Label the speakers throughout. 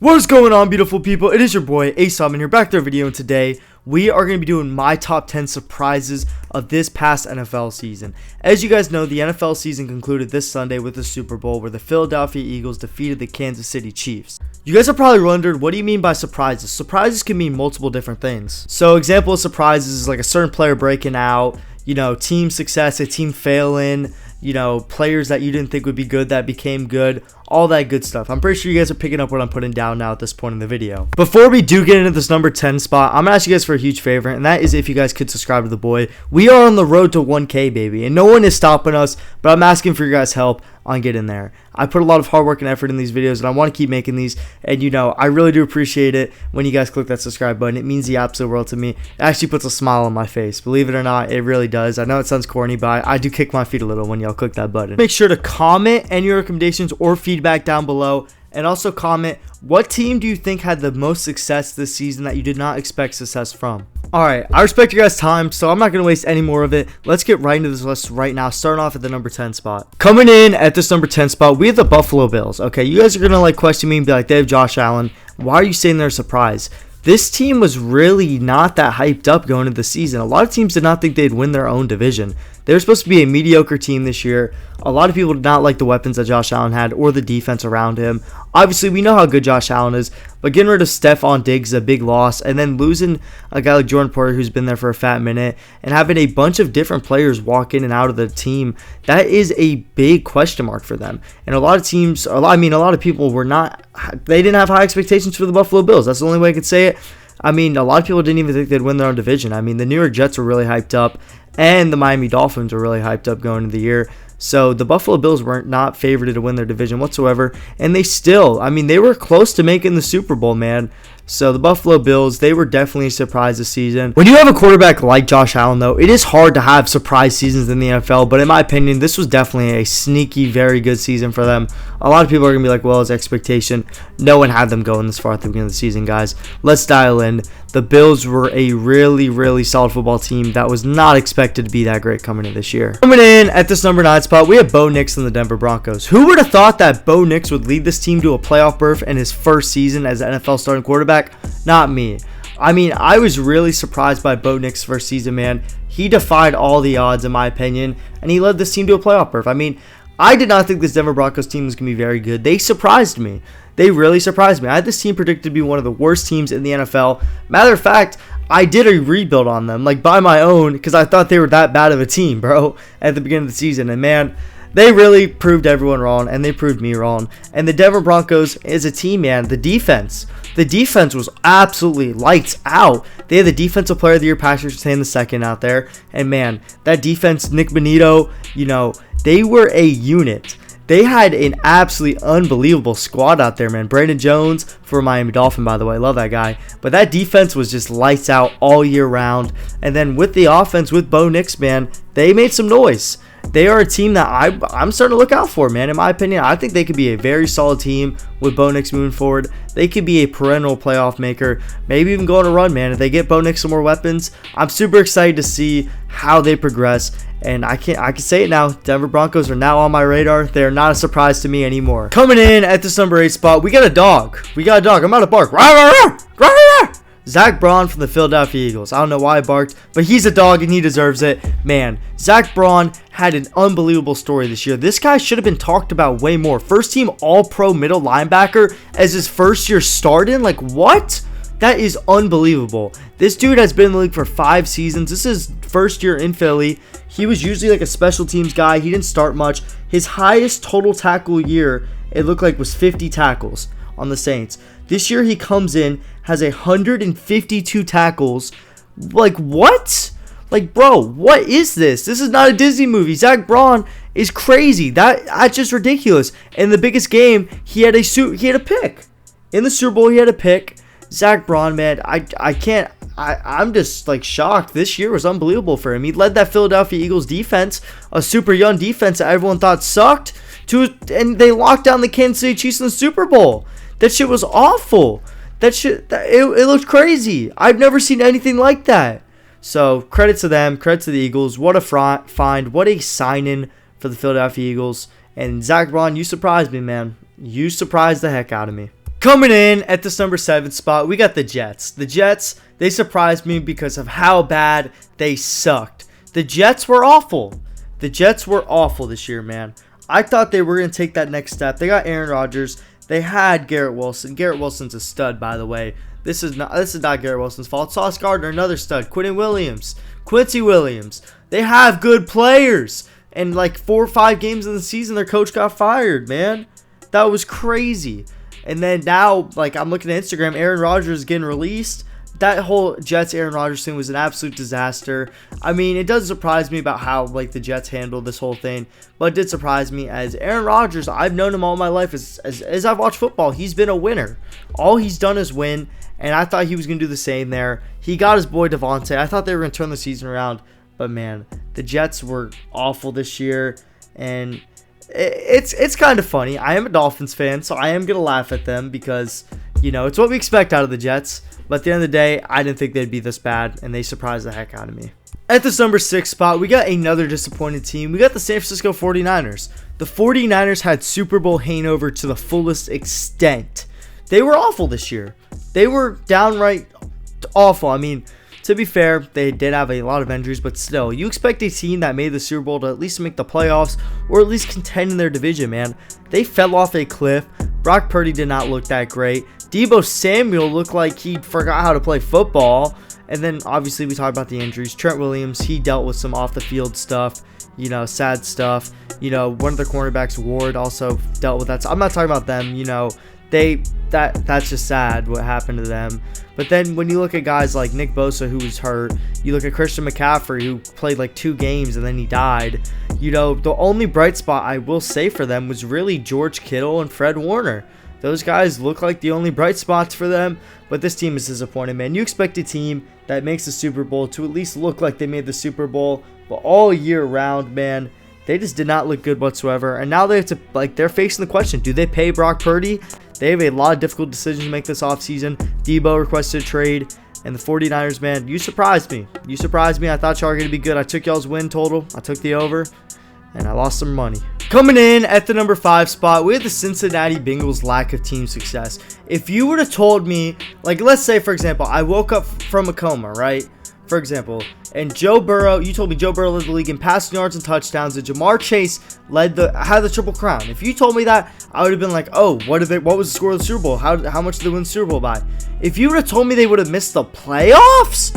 Speaker 1: What is going on, beautiful people? It is your boy Aesop, and here back to our video, and today we are going to be doing my top 10 surprises of this past NFL season. As you guys know, the NFL season concluded this Sunday with the Super Bowl where the Philadelphia Eagles defeated the Kansas City Chiefs. You guys have probably wondered, what do you mean by surprises? Surprises can mean multiple different things. So example of surprises is like a certain player breaking out, team success, a team failing, players that you didn't think would be good that became good, all that good stuff. I'm pretty sure you guys are picking up what I'm putting down now at this point in the video. Before we do get into this number 10 spot, I'm going to ask you guys for a huge favor, and that is if you guys could subscribe to the boy. We are on the road to 1K, baby, and no one is stopping us, but I'm asking for your guys' help on getting there. I put a lot of hard work and effort in these videos, and I want to keep making these, and I really do appreciate it when you guys click that subscribe button. It means the absolute world to me. It actually puts a smile on my face. Believe it or not, it really does. I know it sounds corny, but I do kick my feet a little when y'all click that button. Make sure to comment any recommendations or feedback down below, and also comment what team do you think had the most success this season that you did not expect success from. Alright, I respect your guys' time, so I'm not going to waste any more of it. Let's get right into this list right now, starting off at the number 10 spot. Coming in at this number 10 spot, we have the Buffalo Bills. Okay, you guys are going to question me and be like, they have Josh Allen. Why are you saying they're surprised? This team was really not that hyped up going into the season. A lot of teams did not think they'd win their own division. They were supposed to be a mediocre team this year. A lot of people did not like the weapons that Josh Allen had or the defense around him. Obviously, we know how good Josh Allen is, but getting rid of Stephon Diggs is a big loss, and then losing a guy like Jordan Poyer who's been there for a fat minute, and having a bunch of different players walk in and out of the team, that is a big question mark for them. And a lot of teams, a lot of people they didn't have high expectations for the Buffalo Bills. That's the only way I could say it. A lot of people didn't even think they'd win their own division. The New York Jets were really hyped up, and the Miami Dolphins were really hyped up going into the year. So the Buffalo Bills weren't not favored to win their division whatsoever, and they still, they were close to making the Super Bowl, man. So the Buffalo Bills, they were definitely a surprise this season. When you have a quarterback like Josh Allen, though, it is hard to have surprise seasons in the NFL, but in my opinion, this was definitely a sneaky, very good season for them. A lot of people are going to be like, well, it's expectation. No one had them going this far at the beginning of the season, guys. Let's dial in. The Bills were a really, really solid football team that was not expected to be that great coming in this year. Coming in at this number 9 spot, we have Bo Nix and the Denver Broncos. Who would have thought that Bo Nix would lead this team to a playoff berth in his first season as an NFL starting quarterback? Not me. I was really surprised by Bo Nix's first season, man. He defied all the odds, in my opinion, and he led this team to a playoff berth. I did not think this Denver Broncos team was going to be very good. They surprised me. They really surprised me. I had this team predicted to be one of the worst teams in the NFL. Matter of fact, I did a rebuild on them, by my own, because I thought they were that bad of a team, bro, at the beginning of the season. And, man, they really proved everyone wrong, and they proved me wrong. And the Denver Broncos is a team, man. The defense was absolutely lights out. They had the Defensive Player of the Year, Patrick Surtain II out there. And, man, that defense, Nick Bonito, they were a unit. They had an absolutely unbelievable squad out there, man. Brandon Jones for Miami Dolphin, by the way. Love that guy. But that defense was just lights out all year round. And then with the offense, with Bo Nix, man, they made some noise. They are a team that I'm starting to look out for, man. In my opinion, I think they could be a very solid team with Bo Nix moving forward. They could be a perennial playoff maker, maybe even go on a run, man. If they get Bo Nix some more weapons, I'm super excited to see how they progress. And I can say it now, Denver Broncos are now on my radar. They're not a surprise to me anymore. Coming in at this number 8 spot, we got a dog. I'm out of bark. Zach Braun from the Philadelphia Eagles. I don't know why I barked, but he's a dog and he deserves it. Man, Zach Braun had an unbelievable story this year. This guy should have been talked about way more. First team All-Pro middle linebacker as his first year starting? What? That is unbelievable. This dude has been in the league for 5 seasons. This is his first year in Philly. He was usually a special teams guy. He didn't start much. His highest total tackle year, it looked like, was 50 tackles on the Saints. This year he comes in, has 152 tackles. What? Bro, what is this? This is not a Disney movie. Zach Braun is crazy. That's just ridiculous. In the biggest game, he had a pick. In the Super Bowl, he had a pick. Zach Braun, man, I'm just shocked. This year was unbelievable for him. He led that Philadelphia Eagles defense, a super young defense that everyone thought sucked, and they locked down the Kansas City Chiefs in the Super Bowl. That shit was awful. It looked crazy. I've never seen anything like that. So credit to them, credit to the Eagles. What a find, what a sign-in for the Philadelphia Eagles. And Zach Braun, you surprised me, man. You surprised the heck out of me. Coming in at this number 7 spot, we got the Jets. The Jets, they surprised me because of how bad they sucked. The Jets were awful. The Jets were awful this year, man. I thought they were going to take that next step. They got Aaron Rodgers. They had Garrett Wilson. Garrett Wilson's a stud, by the way. This is not Garrett Wilson's fault. Sauce Gardner, another stud. Quincy Williams. They have good players. And like 4 or 5 games in the season, their coach got fired, man. That was crazy. And then now, like, I'm looking at Instagram, Aaron Rodgers is getting released. That whole Jets Aaron Rodgers thing was an absolute disaster. I mean, it does surprise me about how, like, the Jets handled this whole thing. But it did surprise me, as Aaron Rodgers, I've known him all my life. As I've watched football, he's been a winner. All he's done is win. And I thought he was going to do the same there. He got his boy Devontae. I thought they were going to turn the season around. But, man, the Jets were awful this year. And it's kind of funny. I am a Dolphins fan, so I am going to laugh at them because, you know, it's what we expect out of the Jets. But at the end of the day, I didn't think they'd be this bad, and they surprised the heck out of me. At this number 6 spot, we got another disappointed team. We got the San Francisco 49ers. The 49ers had Super Bowl hangover to the fullest extent. They were awful this year. They were downright awful. I mean, to be fair, they did have a lot of injuries, but still, you expect a team that made the Super Bowl to at least make the playoffs or at least contend in their division, man. They fell off a cliff. Brock Purdy did not look that great. Deebo Samuel looked like he forgot how to play football. And then, obviously, we talked about the injuries. Trent Williams, he dealt with some off-the-field stuff, you know, sad stuff. You know, one of their cornerbacks, Ward, also dealt with that. So I'm not talking about them, you know. That's just sad what happened to them. But then when you look at guys like Nick Bosa, who was hurt, you look at Christian McCaffrey, who played like 2 games and then he died. You know, the only bright spot I will say for them was really George Kittle and Fred Warner. Those guys look like the only bright spots for them, but this team is disappointing, man. You expect a team that makes the Super Bowl to at least look like they made the Super Bowl, but all year round, man, they just did not look good whatsoever. And now they have to, like, they're facing the question, do they pay Brock Purdy? They have a lot of difficult decisions to make this offseason. Deebo requested a trade, and the 49ers, man, you surprised me. You surprised me. I thought y'all were going to be good. I took y'all's win total. I took the over, and I lost some money. Coming in at the number 5 spot, we have the Cincinnati Bengals' lack of team success. If you would have told me, like, let's say, for example, I woke up from a coma, right? For example, and Joe Burrow, you told me Joe Burrow led the league in passing yards and touchdowns, and Jamar Chase had the Triple Crown. If you told me that, I would have been like, oh, what was the score of the Super Bowl? How much did they win the Super Bowl by? If you would have told me they would have missed the playoffs?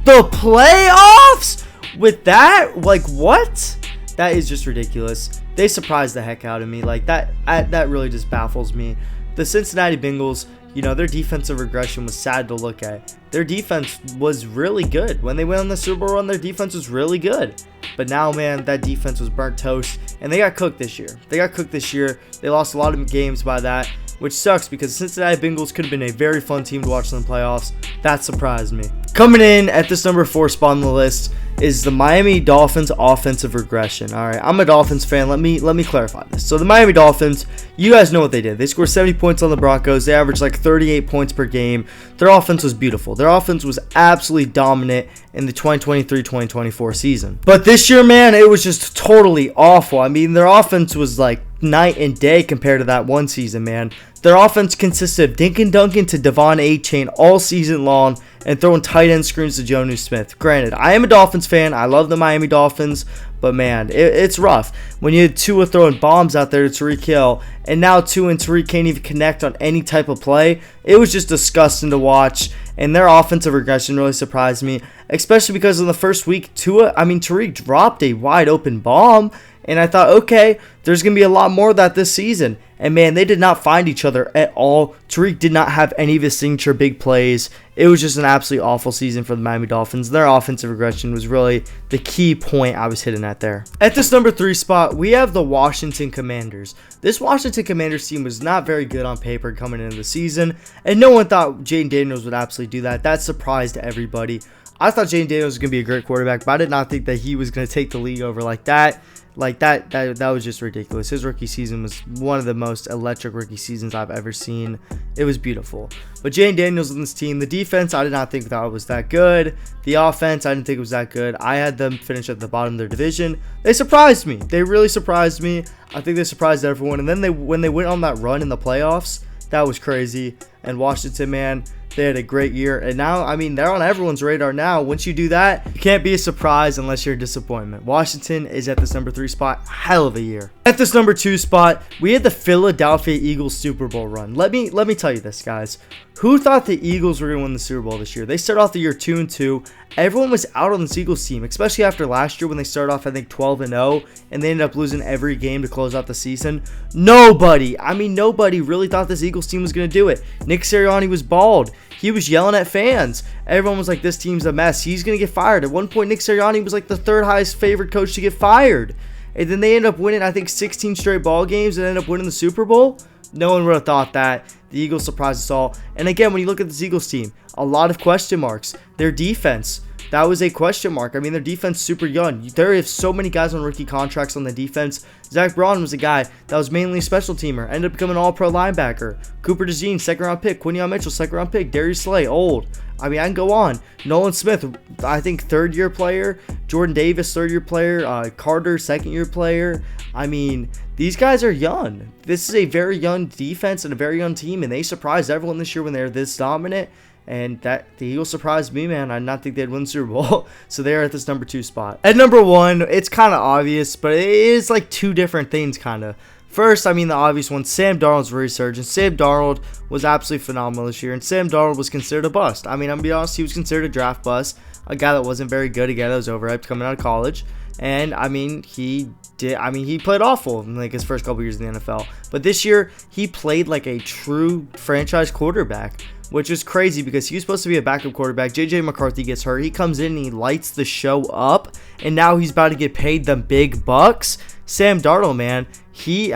Speaker 1: The playoffs? With that? Like, what? That is just ridiculous. They surprised the heck out of me. Like, that really just baffles me. The Cincinnati Bengals, you know, their defensive regression was sad to look at. Their defense was really good. When they went on the Super Bowl run, their defense was really good. But now, man, that defense was burnt toast, and they got cooked this year. They lost a lot of games by that, which sucks because the Cincinnati Bengals could have been a very fun team to watch in the playoffs. That surprised me. Coming in at this number 4 spot on the list is the Miami Dolphins offensive regression. All right, I'm a Dolphins fan. Let me clarify this. So the Miami Dolphins, you guys know what they did. They scored 70 points on the Broncos. They averaged like 38 points per game. Their offense was beautiful. Their offense was absolutely dominant in the 2023-2024 season. But this year, man, it was just totally awful. I mean, their offense was like night and day compared to that one season, man. Their offense consisted of Dink and Duncan to Devon A-Chain all season long and throwing tight end screens to Jonnu Smith. Granted, I am a Dolphins fan. I love the Miami Dolphins. But, man, it's rough. When you had Tua throwing bombs out there to Tyreek Hill, and now Tua and Tyreek can't even connect on any type of play, it was just disgusting to watch. And their offensive regression really surprised me, especially because in the first week, Tyreek dropped a wide open bomb. And I thought, okay, there's going to be a lot more of that this season. And, man, they did not find each other at all. Tyreek did not have any of his signature big plays. It was just an absolutely awful season for the Miami Dolphins. Their offensive regression was really the key point I was hitting at there. At this number 3 spot, we have the Washington Commanders. This Washington Commanders team was not very good on paper coming into the season. And no one thought Jaden Daniels would absolutely do that. That surprised everybody. I thought Jaden Daniels was going to be a great quarterback, but I did not think that he was going to take the league over like that. That was just ridiculous. His rookie season was one of the most electric rookie seasons I've ever seen. It was beautiful. But Jaden Daniels on this team, the defense, I did not think that was that good. The offense, I didn't think it was that good. I had them finish at the bottom of their division. They surprised me. They really surprised me. I think they surprised everyone. And then when they went on that run in the playoffs, That was crazy. And Washington, man, they had a great year. And now, I mean, they're on everyone's radar now. Once you do that, you can't be a surprise unless you're a disappointment. Washington is at this number 3 spot. Hell of a year. At this number 2 spot, we had the Philadelphia Eagles Super Bowl run. Let me tell you this, guys. Who thought the Eagles were going to win the Super Bowl this year? They started off the year 2-2. Everyone was out on this Eagles team, especially after last year when they started off, I think, 12-0, and they ended up losing every game to close out the season. Nobody really thought this Eagles team was going to do it. Nick Sirianni was bald. He was yelling at fans. Everyone was like, this team's a mess. He's going to get fired. At one point, Nick Sirianni was like the 3rd highest favored coach to get fired. And then they ended up winning, I think, 16 straight ball games and ended up winning the Super Bowl. No one would have thought that. The Eagles surprised us all. And again, when you look at this Eagles team, a lot of question marks. Their defense, that was a question mark. I mean, their defense super young. There is so many guys on rookie contracts on the defense. Zach Braun was a guy that was mainly a special teamer. Ended up becoming an all-pro linebacker. Cooper DeJean, 2nd-round pick. Quinyon Mitchell, 2nd-round pick. Darius Slay, old. I mean, I can go on. Nolan Smith, I think 3rd-year player. Jordan Davis, 3rd-year player. Carter, 2nd-year player. I mean, these guys are young. This is a very young defense and a very young team, and they surprised everyone this year when they're this dominant. And that the Eagles surprised me, man. I did not think they'd win the Super Bowl. So they're at this number 2 spot. At number 1, it's kind of obvious, but it is like 2 different things, kind of. First, I mean, the obvious one, Sam Darnold's resurgence. Sam Darnold was absolutely phenomenal this year, and Sam Darnold was considered a bust. I mean, I'm going to be honest, he was considered a draft bust. A guy that wasn't very good, a guy that was overhyped coming out of college. And, I mean, he played awful in like his first couple years in the NFL. But this year, he played like a true franchise quarterback, which is crazy because he was supposed to be a backup quarterback. J.J. McCarthy gets hurt. He comes in and he lights the show up, and now he's about to get paid them big bucks. Sam Darnold, man, he's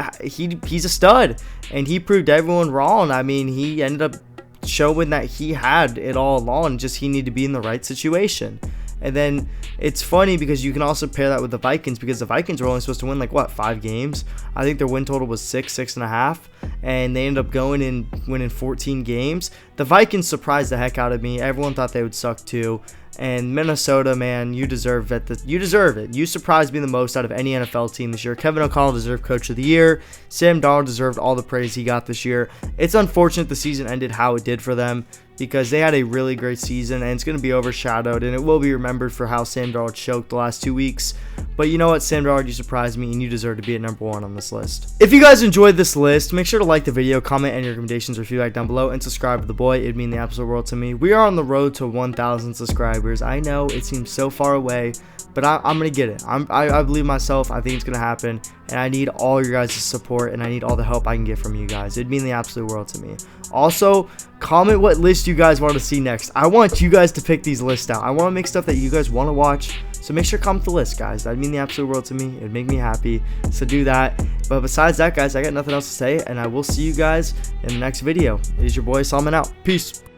Speaker 1: a stud, and he proved everyone wrong. I mean, he ended up showing that he had it all along, just he needed to be in the right situation. And then it's funny because you can also pair that with the Vikings, because the Vikings were only supposed to win like, what, 5 games? I think their win total was 6.5, and they ended up going and winning 14 games. The Vikings surprised the heck out of me. Everyone thought they would suck too. And Minnesota, man, you deserve it. You deserve it. You surprised me the most out of any NFL team this year. Kevin O'Connell deserved Coach of the Year. Sam Darnold deserved all the praise he got this year. It's unfortunate the season ended how it did for them, because they had a really great season, and it's going to be overshadowed, and it will be remembered for how Sam Darnold choked the last 2 weeks. But you know what, Sam Darnold, you surprised me, and you deserve to be at number 1 on this list. If you guys enjoyed this list, make sure to like the video, comment any recommendations or feedback down below, and subscribe to the boy. It'd mean the absolute world to me. We are on the road to 1,000 subscribers. I know it seems so far away, but I'm going to get it. I believe myself. I think it's going to happen, and I need all your guys' support, and I need all the help I can get from you guys. It'd mean the absolute world to me. Also, comment what list you guys want to see next. I want you guys to pick these lists out. I want to make stuff that you guys want to watch. So make sure to comment the list, guys. That'd mean the absolute world to me. It'd make me happy. So do that. But besides that, guys, I got nothing else to say, and I will see you guys in the next video. It is your boy Salman out. Peace.